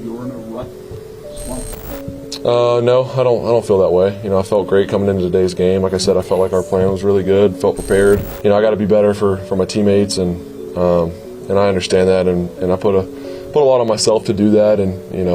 you're in a rut slump? No, I don't feel that way. I felt great coming into today's game. Like I said, I felt like our plan was really good. Felt prepared. I got to be better for my teammates, and I understand that, and I put a lot on myself to do that, and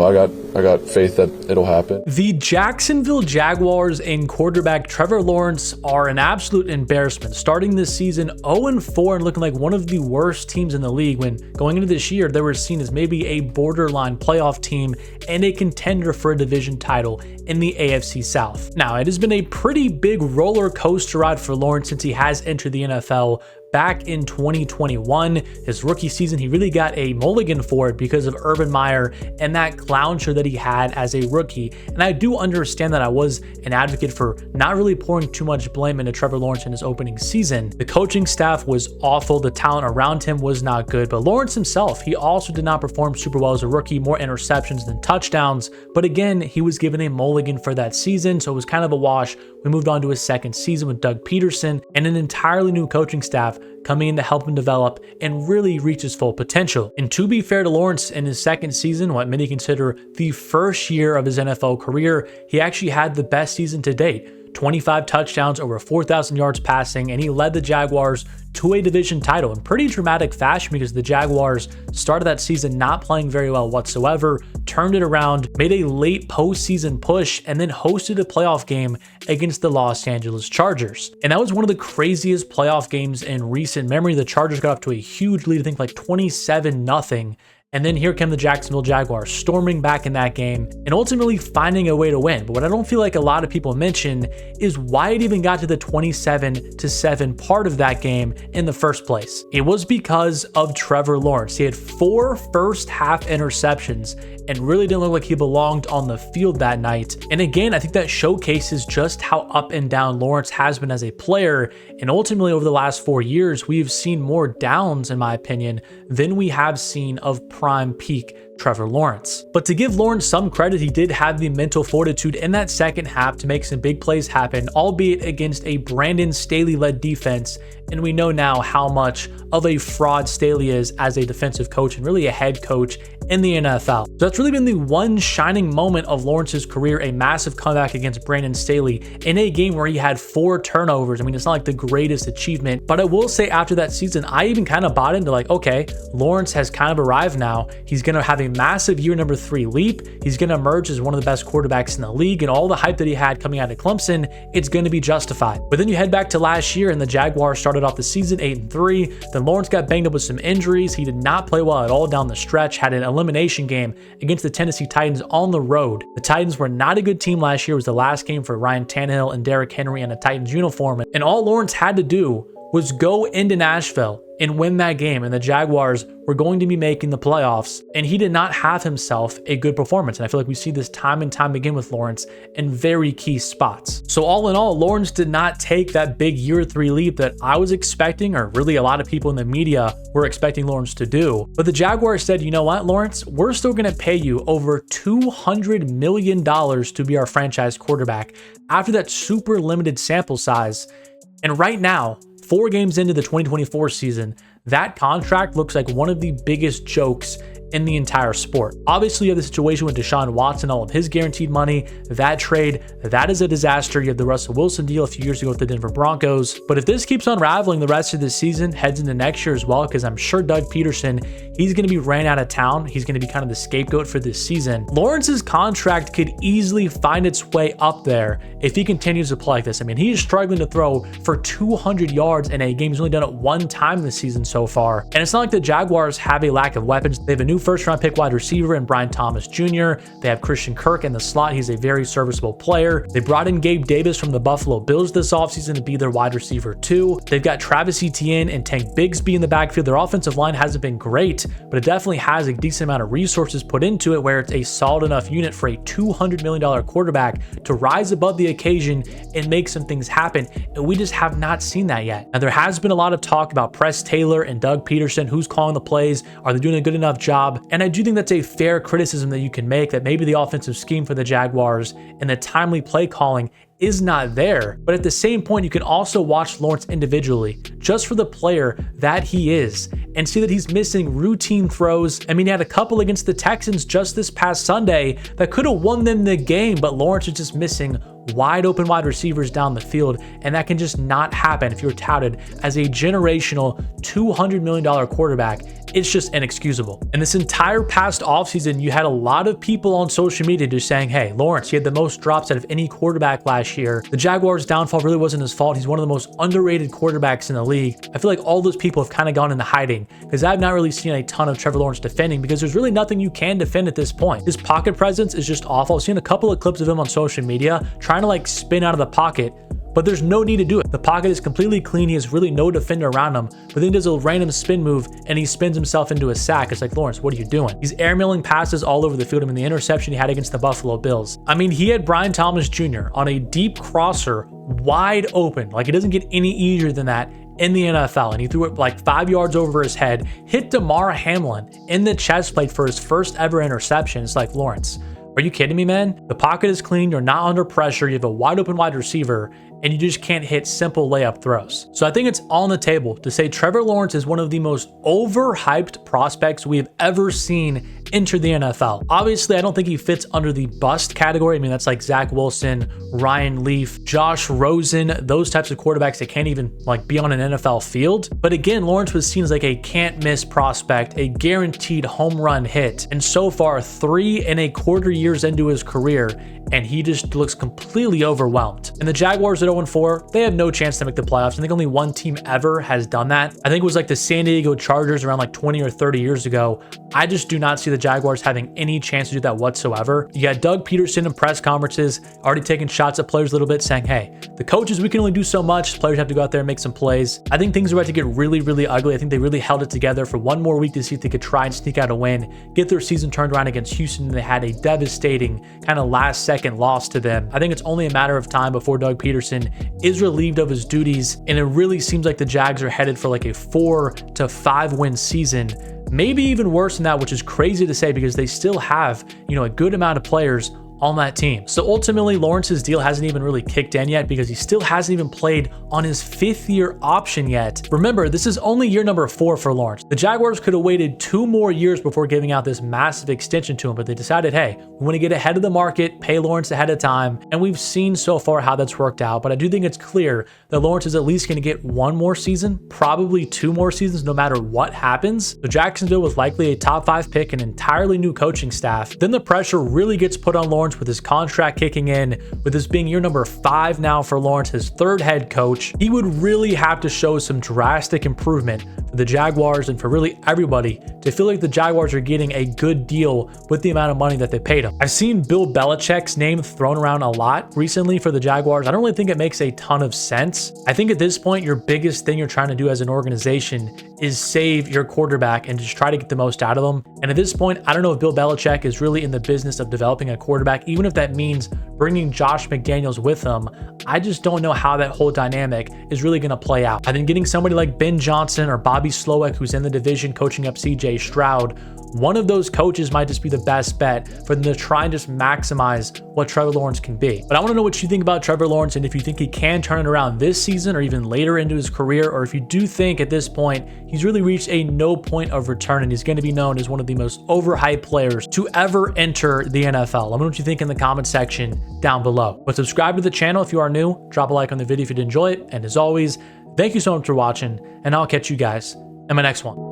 I got faith that it'll happen. The Jacksonville Jaguars and quarterback Trevor Lawrence are an absolute embarrassment. Starting this season 0-4 and looking like one of the worst teams in the league, when going into this year they were seen as maybe a borderline playoff team and a contender for a division title in the AFC South. Now, it has been a pretty big roller coaster ride for Lawrence since he has entered the NFL. Back in 2021, his rookie season, he really got a mulligan for it because of Urban Meyer and that clown show that he had as a rookie. And I do understand that. I was an advocate for not really pouring too much blame into Trevor Lawrence in his opening season. The coaching staff was awful. The talent around him was not good. But Lawrence himself, he also did not perform super well as a rookie, more interceptions than touchdowns. But again, he was given a mulligan for that season, so it was kind of a wash. We moved on to his second season with Doug Peterson and an entirely new coaching staff coming in to help him develop and really reach his full potential. And to be fair to Lawrence, in his second season, what many consider the first year of his NFL career, he actually had the best season to date. 25 touchdowns, over 4,000 yards passing, and he led the Jaguars to a division title in pretty dramatic fashion because the Jaguars started that season not playing very well whatsoever, turned it around, made a late postseason push, and then hosted a playoff game against the Los Angeles Chargers. And that was one of the craziest playoff games in recent memory. The Chargers got up to a huge lead, I think like 27-0. And then here came the Jacksonville Jaguars storming back in that game and ultimately finding a way to win. But what I don't feel like a lot of people mention is why it even got to the 27-7 part of that game in the first place. It was because of Trevor Lawrence. He had 4 first half interceptions and really didn't look like he belonged on the field that night. And again, I think that showcases just how up and down Lawrence has been as a player. And ultimately, over the last 4 years, we've seen more downs, in my opinion, than we have seen of prime peak Trevor Lawrence. But to give Lawrence some credit, he did have the mental fortitude in that second half to make some big plays happen, albeit against a Brandon Staley-led defense. And we know now how much of a fraud Staley is as a defensive coach and really a head coach in the NFL. So that's really been the one shining moment of Lawrence's career, a massive comeback against Brandon Staley in a game where he had 4 turnovers. I mean, it's not like the greatest achievement, but I will say after that season, I even kind of bought into like, okay, Lawrence has kind of arrived now. He's going to have a massive year number 3 leap. He's going to emerge as one of the best quarterbacks in the league, and all the hype that he had coming out of Clemson, it's going to be justified. But then you head back to last year and the Jaguars started off the season 8-3. Then Lawrence got banged up with some injuries. He did not play well at all down the stretch, had an elimination game against the Tennessee Titans on the road. The Titans were not a good team last year. It was the last game for Ryan Tannehill and Derrick Henry in a Titans uniform. And all Lawrence had to do was go into Nashville and win that game, and the Jaguars were going to be making the playoffs, and he did not have himself a good performance. And I feel like we see this time and time again with Lawrence in very key spots. So all in all, Lawrence did not take that big year 3 leap that I was expecting, or really a lot of people in the media were expecting Lawrence to do. But the Jaguars said, you know what, Lawrence, we're still going to pay you over $200 million to be our franchise quarterback after that super limited sample size. And right now, 4 games into the 2024 season, that contract looks like one of the biggest jokes in the entire sport. Obviously, you have the situation with Deshaun Watson, all of his guaranteed money, that trade, that is a disaster. You have the Russell Wilson deal a few years ago with the Denver Broncos. But if this keeps unraveling the rest of the season, heads into next year as well, because I'm sure Doug Peterson, he's going to be ran out of town. He's going to be kind of the scapegoat for this season. Lawrence's contract could easily find its way up there if he continues to play like this. I mean, he is struggling to throw for 200 yards in a game. He's only done it 1 time this season so far. And it's not like the Jaguars have a lack of weapons. They have a new first-round pick wide receiver in Brian Thomas Jr. They have Christian Kirk in the slot. He's a very serviceable player. They brought in Gabe Davis from the Buffalo Bills this offseason to be their wide receiver too. They've got Travis Etienne and Tank Bigsby in the backfield. Their offensive line hasn't been great, but it definitely has a decent amount of resources put into it where it's a solid enough unit for a $200 million quarterback to rise above the occasion and make some things happen. And we just have not seen that yet. Now, there has been a lot of talk about Press Taylor and Doug Peterson. Who's calling the plays? Are they doing a good enough job? And I do think that's a fair criticism that you can make, that maybe the offensive scheme for the Jaguars and the timely play calling is not there. But at the same point, you can also watch Lawrence individually, just for the player that he is, and see that he's missing routine throws. I mean, he had a couple against the Texans just this past Sunday that could have won them the game, but Lawrence is just missing wide open wide receivers down the field, and that can just not happen if you're touted as a generational $200 million quarterback. It's just inexcusable. And this entire past offseason, you had a lot of people on social media just saying, hey, Lawrence, he had the most drops out of any quarterback last year. The Jaguars' downfall really wasn't his fault. He's one of the most underrated quarterbacks in the league. I feel like all those people have kind of gone into hiding because I've not really seen a ton of Trevor Lawrence defending because there's really nothing you can defend at this point. His pocket presence is just awful. I've seen a couple of clips of him on social media trying to like spin out of the pocket, but there's no need to do it. The pocket is completely clean. He has really no defender around him, but then he does a random spin move and he spins himself into a sack. It's like, Lawrence, what are you doing? He's airmailing passes all over the field. I mean, the interception he had against the Buffalo Bills. I mean, he had Brian Thomas Jr. on a deep crosser, wide open. Like, it doesn't get any easier than that in the NFL, and he threw it like 5 yards over his head, hit Damar Hamlin in the chest plate for his first ever interception. It's like, Lawrence, are you kidding me, man? The pocket is clean. You're not under pressure. You have a wide open wide receiver, and you just can't hit simple layup throws. So I think it's on the table to say Trevor Lawrence is one of the most overhyped prospects we have ever seen enter the NFL. Obviously, I don't think he fits under the bust category. I mean, that's like Zach Wilson, Ryan Leaf, Josh Rosen, those types of quarterbacks that can't even like be on an NFL field. But again, Lawrence was seen as like a can't miss prospect, a guaranteed home run hit. And so far, 3.25 years into his career, and he just looks completely overwhelmed. And the Jaguars at 0-4, they have no chance to make the playoffs. I think only one team ever has done that. I think it was like the San Diego Chargers around like 20 or 30 years ago. I just do not see the Jaguars having any chance to do that whatsoever. You got Doug Peterson in press conferences already taking shots at players a little bit, saying, hey, the coaches, we can only do so much. Players have to go out there and make some plays. I think things are about to get really, really ugly. I think they really held it together for one more week to see if they could try and sneak out a win, get their season turned around against Houston. They had a devastating kind of last second loss to them. I think it's only a matter of time before Doug Peterson is relieved of his duties, and it really seems like the Jags are headed for like a 4 to 5 win season. Maybe even worse than that, which is crazy to say because they still have, a good amount of players on that team. So ultimately, Lawrence's deal hasn't even really kicked in yet because he still hasn't even played on his 5th year option yet. Remember, this is only year number 4 for Lawrence. The Jaguars could have waited 2 more years before giving out this massive extension to him, but they decided, hey, we want to get ahead of the market, pay Lawrence ahead of time, and we've seen so far how that's worked out. But I do think it's clear that Lawrence is at least going to get 1 more season, probably 2 more seasons, no matter what happens. So Jacksonville was likely a top 5 pick, an entirely new coaching staff. Then the pressure really gets put on Lawrence with his contract kicking in, with this being year number 5 now for Lawrence, his 3rd head coach. He would really have to show some drastic improvement for the Jaguars and for really everybody to feel like the Jaguars are getting a good deal with the amount of money that they paid him. I've seen Bill Belichick's name thrown around a lot recently for the Jaguars. I don't really think it makes a ton of sense. I think at this point, your biggest thing you're trying to do as an organization is save your quarterback and just try to get the most out of them. And at this point, I don't know if Bill Belichick is really in the business of developing a quarterback, even if that means bringing Josh McDaniels with him. I just don't know how that whole dynamic is really going to play out. I think getting somebody like Ben Johnson or Bobby Slowick, who's in the division coaching up CJ Stroud, one of those coaches might just be the best bet for them to try and just maximize what Trevor Lawrence can be. But I want to know what you think about Trevor Lawrence, and if you think he can turn it around this season or even later into his career, or if you do think at this point he's really reached a no point of return and he's going to be known as one of the most overhyped players to ever enter the NFL. Let me know what you think in the comment section down below. But subscribe to the channel if you are new, drop a like on the video if you did enjoy it, and as always, thank you so much for watching, and I'll catch you guys in my next one.